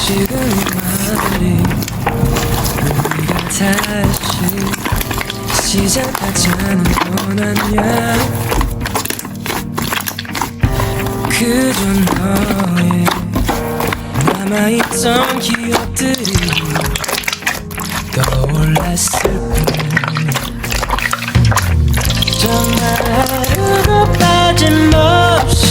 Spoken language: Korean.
지금 말이 우리가 다시 시작하자는 건 아니야. 그저 너의 남아있던 기억들이 떠올랐을 뿐. 정말 하루도 빠짐없이